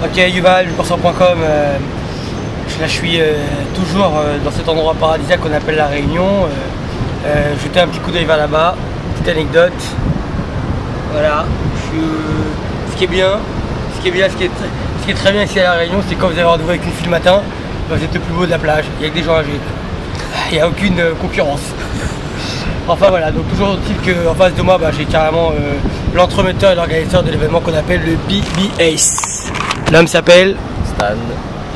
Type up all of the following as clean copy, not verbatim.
Ok, Yuval, lecoureur.com. Là, je suis toujours dans cet endroit paradisiaque qu'on appelle La Réunion. Jeter un petit coup d'œil vers là-bas, petite anecdote. Voilà. Ce qui est très bien ici à La Réunion, c'est quand vous avez rendez-vous avec une fille le matin, vous êtes le plus beau de la plage. Il n'y a que des gens âgés. Il n'y a aucune concurrence. Enfin voilà, donc toujours est-il qu'en face de moi, j'ai carrément l'entremetteur et l'organisateur de l'événement qu'on appelle le BBACE. L'homme s'appelle Stan,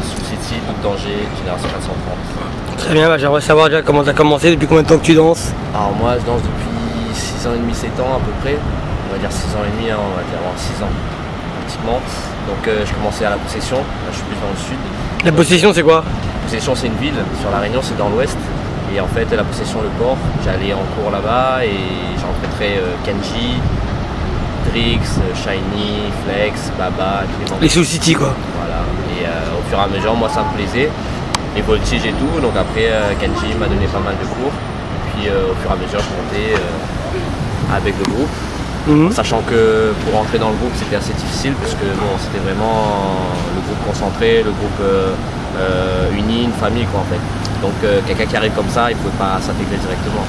Soul City, Doute Danger, Génération 430. Très bien, j'aimerais savoir déjà comment tu as commencé, depuis combien de temps que tu danses. Alors moi je danse depuis 6 ans et demi, 7 ans à peu près. On va dire 6 ans et demi, on va dire 6 ans pratiquement. Donc je commençais à la Possession, là, je suis plus dans le sud. La Possession c'est quoi? Possession c'est une ville, sur La Réunion c'est dans l'ouest. Et en fait la Possession le port, j'allais en cours là-bas et j'ai rencontré Kenji, Drix, Shiny, Flex, Baba, Clément. Les Soul City quoi. Voilà, et au fur et à mesure moi ça me plaisait. Les voltiges et tout, donc après Kenji m'a donné pas mal de cours. Puis au fur et à mesure je montais avec le groupe. Sachant que pour rentrer dans le groupe c'était assez difficile parce que bon, c'était vraiment le groupe concentré, le groupe uni, une famille quoi en fait. Donc quelqu'un qui arrive comme ça, il ne pouvait pas s'intégrer directement.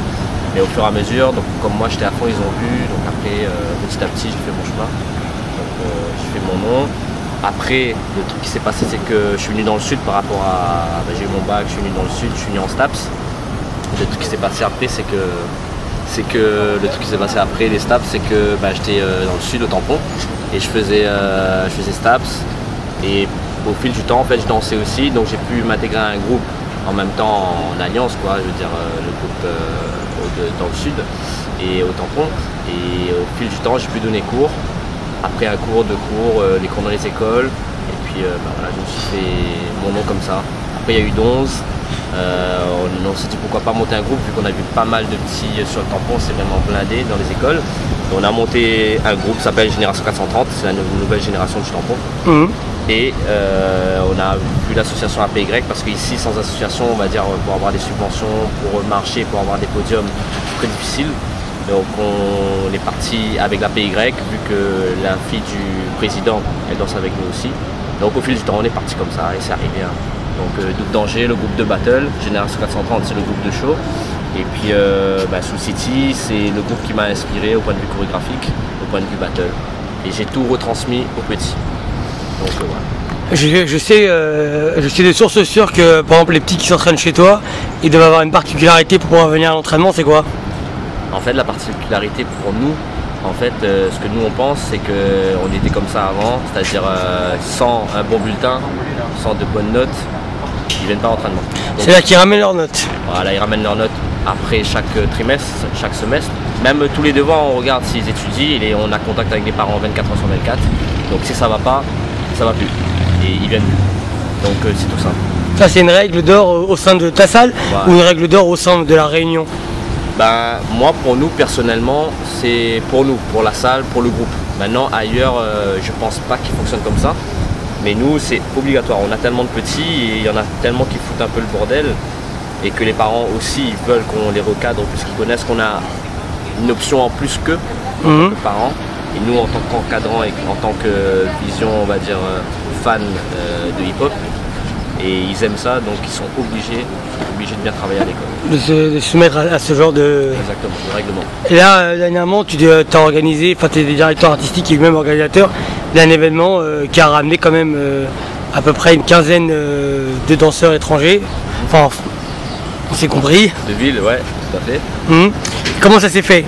Mais au fur et à mesure, donc comme moi j'étais à fond, ils ont vu, donc après petit à petit j'ai fait mon chemin. Donc j'ai fait mon nom. Après le truc qui s'est passé c'est que je suis venu dans le sud par rapport à. J'ai eu mon bac, je suis venu dans le sud, je suis venu en STAPS. Le truc qui s'est passé après c'est que le truc qui s'est passé après les STAPS, c'est que j'étais dans le sud au tampon et je faisais STAPS et au fil du temps en fait je dansais aussi, donc j'ai pu m'intégrer à un groupe en même temps en alliance quoi, je veux dire le groupe dans le sud et au tampon, et au fil du temps j'ai pu donner cours, après un cours, deux cours, les cours dans les écoles, et puis voilà, je me suis fait mon nom comme ça. Après il y a eu 11. On s'est dit pourquoi pas monter un groupe vu qu'on a vu pas mal de petits sur le tampon, c'est vraiment blindé dans les écoles. Donc on a monté un groupe qui s'appelle Génération 430, c'est la nouvelle génération du tampon. Et on a vu l'association APY parce qu'ici sans association, on va dire pour avoir des subventions, pour marcher, pour avoir des podiums, c'est très difficile. Donc on est parti avec l'APY vu que la fille du président elle danse avec nous aussi. Donc au fil du temps on est parti comme ça et c'est arrivé. Donc Doute Danger, le groupe de battle, Génération 430 c'est le groupe de show. Et puis Soul City c'est le groupe qui m'a inspiré au point de vue chorégraphique, au point de vue battle. Et j'ai tout retransmis aux petits. Donc voilà. Je sais de sources sûres que par exemple les petits qui s'entraînent chez toi, ils doivent avoir une particularité pour pouvoir venir à l'entraînement, c'est quoi? En fait la particularité pour nous, en fait ce que nous on pense c'est qu'on était comme ça avant, c'est-à-dire sans un bon bulletin, sans de bonnes notes, ils viennent pas à l'entraînement. C'est là qu'ils ramènent leurs notes. Voilà, ils ramènent leurs notes après chaque trimestre, chaque semestre. Même tous les devoirs, on regarde s'ils étudient et on a contact avec les parents 24 heures sur 24. Donc si ça va pas, ça va plus. Et ils viennent plus. Donc c'est tout ça. Ça c'est une règle d'or au sein de ta salle, voilà, ou une règle d'or au sein de La Réunion? Moi pour nous personnellement, c'est pour nous, pour la salle, pour le groupe. Maintenant ailleurs, je pense pas qu'ils fonctionnent comme ça. Mais nous, c'est obligatoire. On a tellement de petits et il y en a tellement qui foutent un peu le bordel. Et que les parents aussi ils veulent qu'on les recadre puisqu'ils connaissent qu'on a une option en plus qu'eux, en tant que parents. Et nous, en tant qu'encadrants et en tant que vision, on va dire, fan de hip-hop, et ils aiment ça, donc ils sont obligés de bien travailler à l'école. De se soumettre à ce genre de... Exactement, de règlement. Et là, dernièrement, tu as organisé, enfin tu es directeur artistique et même organisateur d'un événement qui a ramené quand même à peu près une quinzaine de danseurs étrangers. Enfin, on s'est compris. De ville, ouais, tout à fait. Comment ça s'est fait?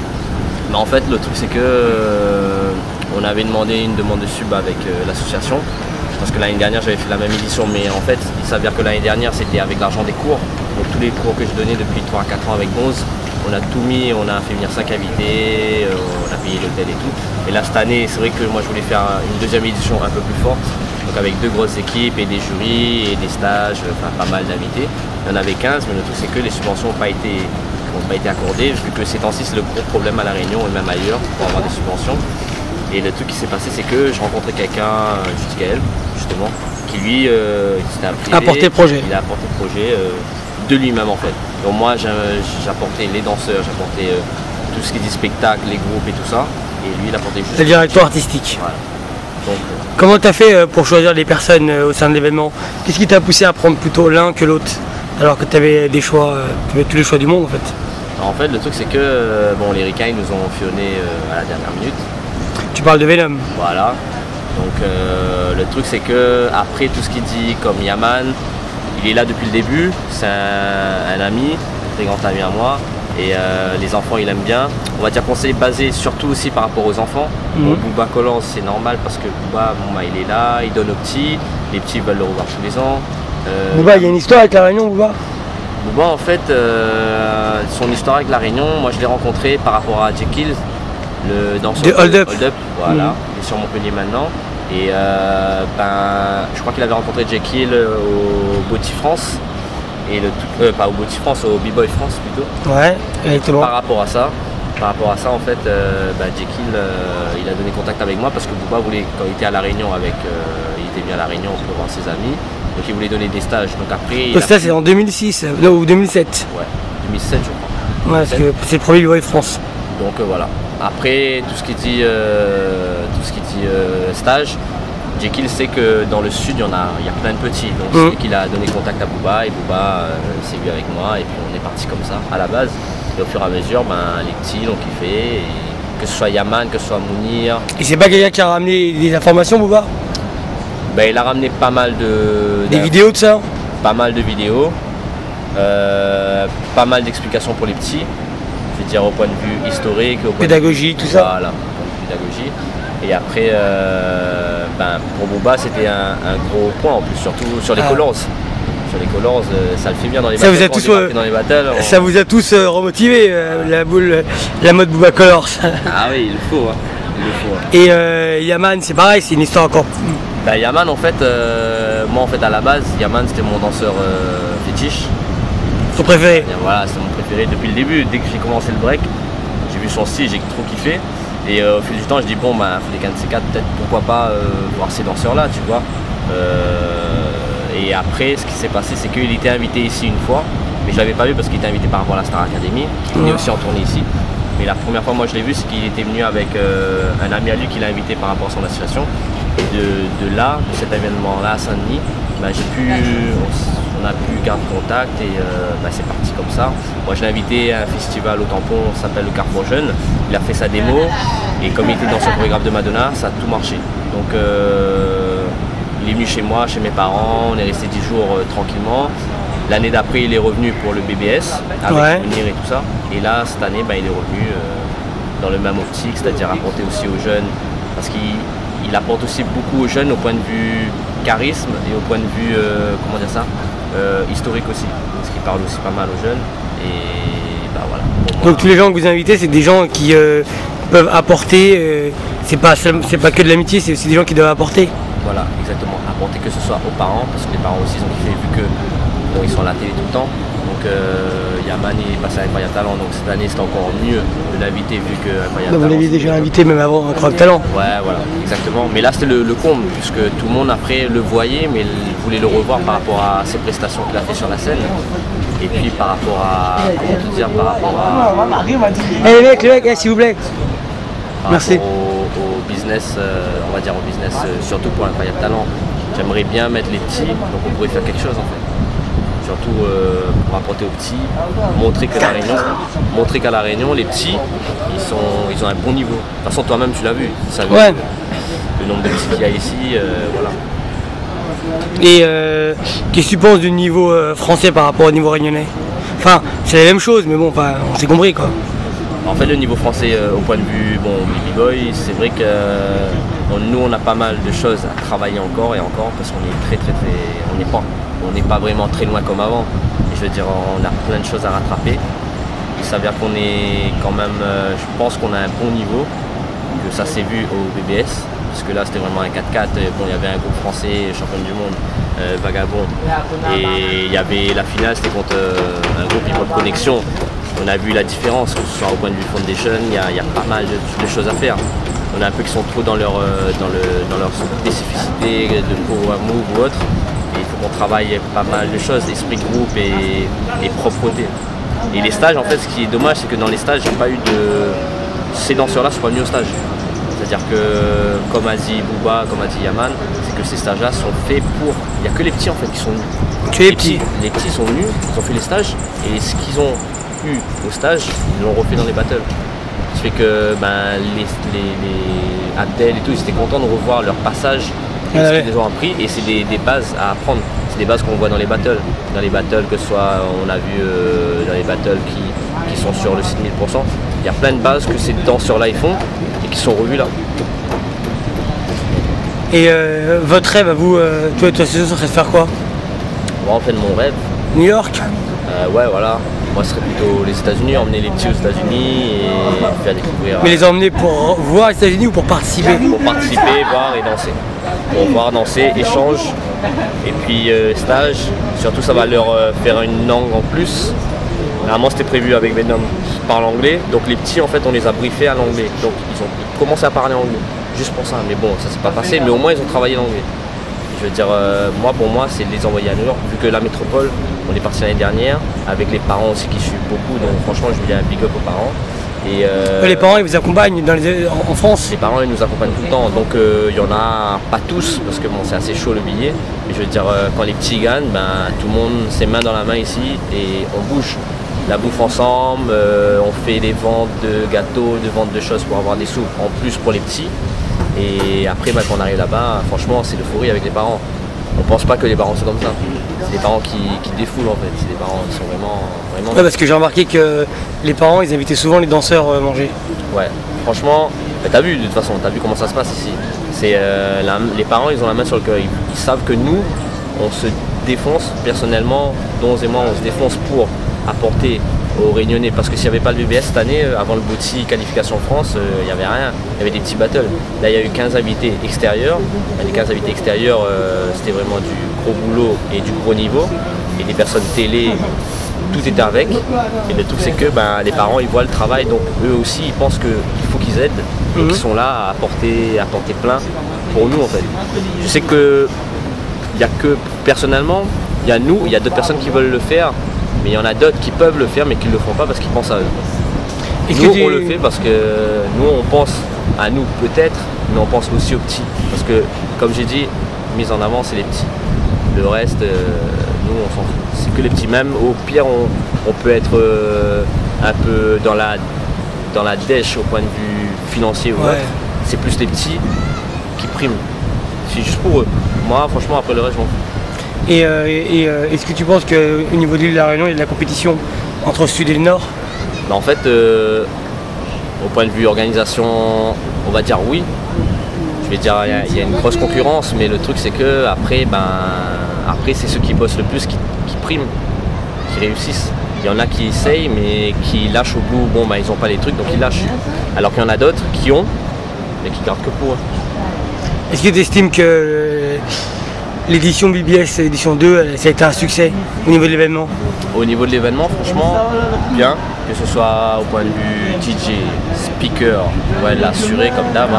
En fait, le truc c'est que on avait demandé une demande de sub avec l'association. Parce que l'année dernière j'avais fait la même édition, mais en fait il s'avère que l'année dernière c'était avec l'argent des cours. Donc tous les cours que je donnais depuis 3 à 4 ans avec 11, on a tout mis, on a fait venir 5 invités, on a payé l'hôtel et tout. Et là cette année c'est vrai que moi je voulais faire une deuxième édition un peu plus forte, donc avec 2 grosses équipes et des jurys et des stages, enfin pas mal d'invités. Il y en avait 15, mais le truc c'est que les subventions n'ont pas été accordées, vu que ces temps-ci c'est le gros problème à La Réunion et même ailleurs pour avoir des subventions. Et le truc qui s'est passé, c'est que j'ai rencontré quelqu'un, Justicael, justement, qui lui, c'était un privé, apporté le projet. Il a apporté le projet de lui-même en fait. Donc moi, j'apportais les danseurs, j'apportais tout ce qui est des spectacles, les groupes et tout ça. Et lui, il apportait juste... Le directeur artistique. Voilà. Donc, comment tu as fait pour choisir les personnes au sein de l'événement? Qu'est-ce qui t'a poussé à prendre plutôt l'un que l'autre? Alors que tu avais des choix, tu avais tous les choix du monde en fait. en fait, le truc c'est que bon, les Ricains ils nous ont fionné à la dernière minute. Tu parles de Venom. Voilà. Donc le truc c'est que après tout ce qu'il dit comme Yaman, il est là depuis le début, c'est un ami, un très grand ami à moi. Et les enfants il aime bien. On va dire qu'on s'est basé surtout aussi par rapport aux enfants. Bon, Bouba Collant c'est normal parce que Bouba bon, bah, il est là, il donne aux petits, les petits veulent le revoir tous les ans. Bouba, il y a une histoire avec la Réunion, Bouba? Bouba en fait, son histoire avec la Réunion, moi je l'ai rencontré par rapport à Jekyll, le danseur de Hold Up. Voilà, il est sur Montpellier maintenant. Et je crois qu'il avait rencontré Jekyll au Boti France. Et pas au Boti France, au B-Boy France plutôt. Ouais, exactement. Par rapport à ça en fait, Jekyll il a donné contact avec moi parce que Bouba voulait, quand il était à La Réunion il était venu à La Réunion pour voir ses amis, donc il voulait donner des stages. Donc après. Ça c'est en 2006, ou 2007. Ouais, 2007 je crois. Ouais, parce que c'est le premier B-Boy France. Donc voilà. Après tout ce qui dit stage. Jekyll sait que dans le sud il y a plein de petits, donc c'est qu'il a donné contact à Bouba et Bouba s'est vu avec moi et puis on est parti comme ça à la base. Et au fur et à mesure, les petits l'ont kiffé, et que ce soit Yaman, que ce soit Mounir. Et c'est pas quelqu'un qui a ramené des informations, Bouba? Il a ramené pas mal des vidéos de ça? Pas mal de vidéos, pas mal d'explications pour les petits, je veux dire au point de vue historique, au point pédagogie, de vue, tout ça. Voilà, pédagogie. Et après, pour Bouba, c'était un gros point en plus, surtout sur les colors. Sur les colors, ça le fait bien dans les battles. Ça vous a tous remotivé, la mode Bouba Colors. Ah oui, il le faut. Hein. Et Yaman, c'est pareil, c'est une histoire encore. Yaman, en fait, moi en fait à la base, Yaman c'était mon danseur fétiche. Ton préféré? Voilà, c'est mon préféré depuis le début. Dès que j'ai commencé le break, j'ai vu son style, j'ai trop kiffé. Et au fil du temps, je dis bon, les 4 C4, peut-être pourquoi pas voir ces danseurs-là, tu vois. Et après, ce qui s'est passé, c'est qu'il était invité ici une fois, mais je l'avais pas vu parce qu'il était invité par rapport à la Star Academy. Il est aussi en tournée ici. Mais la première fois, moi, je l'ai vu, c'est qu'il était venu avec un ami à lui qui l'a invité par rapport à son association. Et de cet événement-là à Saint-Denis, on a pu garder contact et c'est parti comme ça. Moi je l'ai invité à un festival au Tampon, ça s'appelle le Carrefour Jeune. Il a fait sa démo et comme il était dans son chorégraphe de Madonna, ça a tout marché. Donc il est venu chez moi, chez mes parents, on est resté 10 jours tranquillement. L'année d'après il est revenu pour le BBS avec Mounir et tout ça. Et là cette année il est revenu dans le même optique, c'est-à-dire apporter aussi aux jeunes, parce qu'il apporte aussi beaucoup aux jeunes au point de vue charisme et au point de vue historique aussi, parce qu'il parle aussi pas mal aux jeunes. Et voilà. Donc tous les gens que vous invitez, c'est des gens qui peuvent apporter, c'est pas que de l'amitié, c'est aussi des gens qui doivent apporter. Voilà, exactement, apporter, que ce soit aux parents, parce que les parents aussi ils ont kiffé vu que ils sont à la télé tout le temps. Donc Yaman est passé à Incroyable Talent, donc cette année c'est encore mieux de l'inviter vu que Incroyable Talent. Vous l'aviez déjà invité même avant Incroyable Talent. Ouais, voilà, exactement. Mais là c'était le comble, puisque tout le monde après le voyait, mais voulait le revoir par rapport à ses prestations qu'il a fait sur la scène. Et puis par rapport à, les mecs, s'il vous plaît. Merci. Au business, on va dire au business, surtout pour Incroyable Talent, j'aimerais bien mettre les petits, donc on pourrait faire quelque chose en fait. Surtout pour apporter aux petits, montrer qu'à la Réunion, les petits, ils ont un bon niveau. De toute façon, toi-même, tu l'as vu. Ouais. Le nombre de petits qu'il y a ici, voilà. Et qu'est-ce que tu penses du niveau français par rapport au niveau réunionnais? Enfin, c'est la même chose, mais bon, on s'est compris quoi. En fait, le niveau français, au point de vue B-Boy, c'est vrai que nous, on a pas mal de choses à travailler encore et encore, parce qu'on est on n'est pas vraiment très loin comme avant. Et je veux dire, on a plein de choses à rattraper. Il s'avère qu'on est quand même, je pense qu'on a un bon niveau, que ça s'est vu au BBS, parce que là c'était vraiment un 4-4. Bon, il y avait un groupe français, champion du monde, Vagabond, et il y avait la finale, c'était contre un groupe Hip Hop Connexion. On a vu la différence, que ce soit au point de vue Foundation, il y a pas mal de choses à faire. On a un peu qui sont trop dans leur spécificité de power move ou autre. Et il faut qu'on travaille pas mal de choses, esprit groupe et propreté. Et les stages, en fait, ce qui est dommage, c'est que dans les stages, j'ai pas eu de. Ces danseurs-là sont pas venus au stage. C'est-à-dire que, comme a dit Bouba, comme a dit Yaman, c'est que ces stages-là sont faits pour... Il n'y a que les petits en fait qui sont venus. Que les petits. Les petits sont venus, ils ont fait les stages, et ce qu'ils ont eu au stage, ils l'ont refait dans les battles. Ce qui fait que les Abdel et tout, ils étaient contents de revoir leur passage, et ce qu'ils ont appris, et c'est des bases à apprendre. C'est des bases qu'on voit dans les battles. Dans les battles, que ce soit, on a vu dans les battles qui sont sur le site 1000%, il y a plein de bases que ces danseurs-là ils font et qui sont revus là. Et votre rêve à vous, toi et toi, ce serait de faire quoi? Moi, en fait, mon rêve. New York? Ouais, voilà. Moi, ce serait plutôt les États-Unis, emmener les petits aux États-Unis et faire découvrir. Mais les emmener pour voir les États-Unis ou pour participer? Pour participer, voir et danser. Pour voir, danser, échange. Et puis stage. Surtout, ça va leur faire une langue en plus. Normalement, c'était prévu avec Venom par l'anglais. Donc les petits, en fait, on les a briefés à l'anglais. Donc ils ont commencé à parler anglais. Juste pour ça. Mais bon, ça s'est pas passé. Mais au moins, ils ont travaillé l'anglais. Je veux dire, pour moi, c'est de les envoyer à New York. Vu que la métropole, on est parti l'année dernière. Avec les parents aussi qui suivent beaucoup. Donc franchement, je veux dire un big up aux parents. Et les parents, ils vous accompagnent en France? Les parents, ils nous accompagnent tout le temps. Donc il y en a pas tous. Parce que bon, c'est assez chaud le billet. Mais je veux dire, quand les petits gagnent, tout le monde s'est main dans la main ici. Et on bouge. La bouffe ensemble, on fait des ventes de gâteaux, des ventes de choses pour avoir des sous en plus pour les petits. Et après, quand on arrive là-bas, franchement, c'est l'euphorie avec les parents. On pense pas que les parents sont comme ça. C'est des parents qui défoulent en fait. C'est des parents qui sont vraiment... Ouais, parce que j'ai remarqué que les parents, ils invitaient souvent les danseurs manger. Ouais, franchement, t'as vu de toute façon, t'as vu comment ça se passe ici. Les parents, ils ont la main sur le cœur. Ils savent que nous, on se défonce personnellement, Donz et moi, on se défonce pour apporter aux Réunionnais, parce que s'il n'y avait pas le BBS cette année, avant le Bouti qualification France, il n'y avait rien, il y avait des petits battles. Là il y a eu 15 invités extérieurs, les 15 invités extérieurs c'était vraiment du gros boulot et du gros niveau, et des personnes télé, tout était avec, et le truc c'est que les parents ils voient le travail, donc eux aussi ils pensent qu'il faut qu'ils aident, et qu'ils sont là à apporter plein pour nous en fait. Je sais que il n'y a que personnellement, il y a nous, il y a d'autres personnes qui veulent le faire, mais il y en a d'autres qui peuvent le faire mais qui ne le font pas parce qu'ils pensent à eux. Nous on le fait parce que nous on pense à nous peut-être, mais on pense aussi aux petits. Parce que comme j'ai dit, mise en avant c'est les petits. Le reste, nous on s'en fout. C'est que les petits. Même au pire on peut être un peu dans la dèche au point de vue financier ou autre. C'est plus les petits qui priment. C'est juste pour eux. Moi franchement après le reste je m'en fous. Et est-ce que tu penses qu'au niveau de l'île de la Réunion, il y a de la compétition entre le sud et le nord? En fait, au point de vue organisation, on va dire oui. Je vais dire il y a une grosse concurrence, mais le truc c'est que après c'est ceux qui bossent le plus qui priment, qui réussissent. Il y en a qui essayent mais qui lâchent au bout, ils n'ont pas les trucs donc ils lâchent. Alors qu'il y en a d'autres qui ont, mais qui gardent que pour eux. Est-ce que tu estimes que l'édition BBS, édition 2, ça a été un succès au niveau de l'événement? Au niveau de l'événement, franchement, bien. Que ce soit au point de vue DJ, speaker, l'assuré comme d'hab,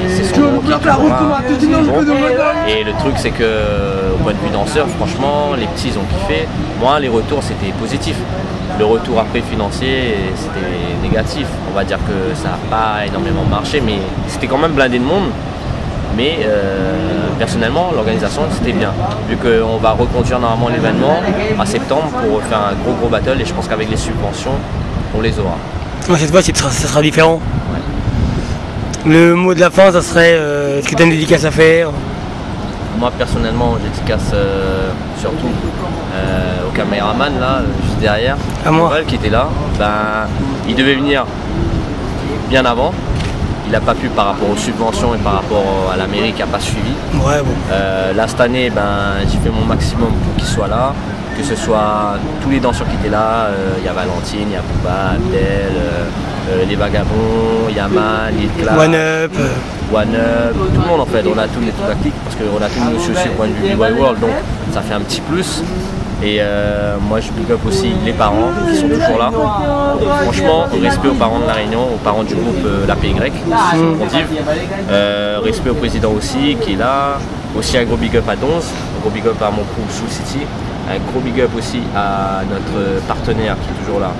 c'est son nom qui est toujours là. Et le truc c'est que au point de vue danseur, franchement, les petits ont kiffé. Moi, les retours c'était positif. Le retour après financier, c'était négatif. On va dire que ça n'a pas énormément marché, mais c'était quand même blindé de monde. Mais personnellement, l'organisation c'était bien. Vu qu'on va reconduire normalement l'événement en septembre pour faire un gros battle, et je pense qu'avec les subventions, on les aura. Cette fois, ça sera différent. Ouais. Le mot de la fin, ça serait est-ce que tu as une dédicace à faire? Moi personnellement, je dédicace surtout au caméraman là, juste derrière, à moi. Qui était là. Il devait venir bien avant. Il n'a pas pu par rapport aux subventions et par rapport à la mairie qui n'a pas suivi. Ouais, bon. Là cette année, j'ai fait mon maximum pour qu'il soit là, que ce soit tous les danseurs qui étaient là, il y a Valentine, il y a Bouba, Abdel, les Vagabonds, Yaman, Lilkla, One Up, tout le monde en fait, on a tous les tactiques parce qu'on a tous nos aussi au point de vue du Wild World, donc ça fait un petit plus. Et moi je big up aussi les parents qui sont toujours là. Franchement, respect aux parents de la Réunion, aux parents du groupe La PY, respect au président aussi qui est là. Aussi un gros big up à Donz, un gros big up à mon groupe Soul City, un gros big up aussi à notre partenaire qui est toujours là,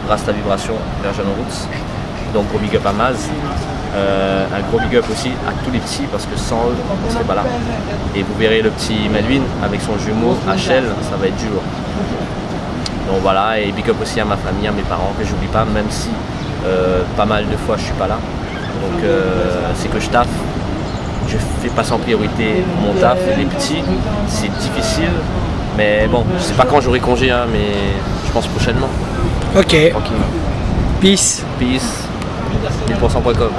Rasta Vibration, Version Roots. Donc gros big up à Maz. Un gros big up aussi à tous les petits parce que sans eux, on ne serait pas là. Et vous verrez le petit Melvin avec son jumeau HL, ça va être du lourd. Donc voilà, et big up aussi à ma famille, à mes parents que j'oublie pas, même si pas mal de fois je suis pas là. Donc c'est que je taffe. Je fais pas sans priorité mon taf, les petits, c'est difficile, mais bon, je sais pas quand j'aurai congé, hein, mais je pense prochainement. Ok. Tranquillement. Peace. Peace. 1000%.com.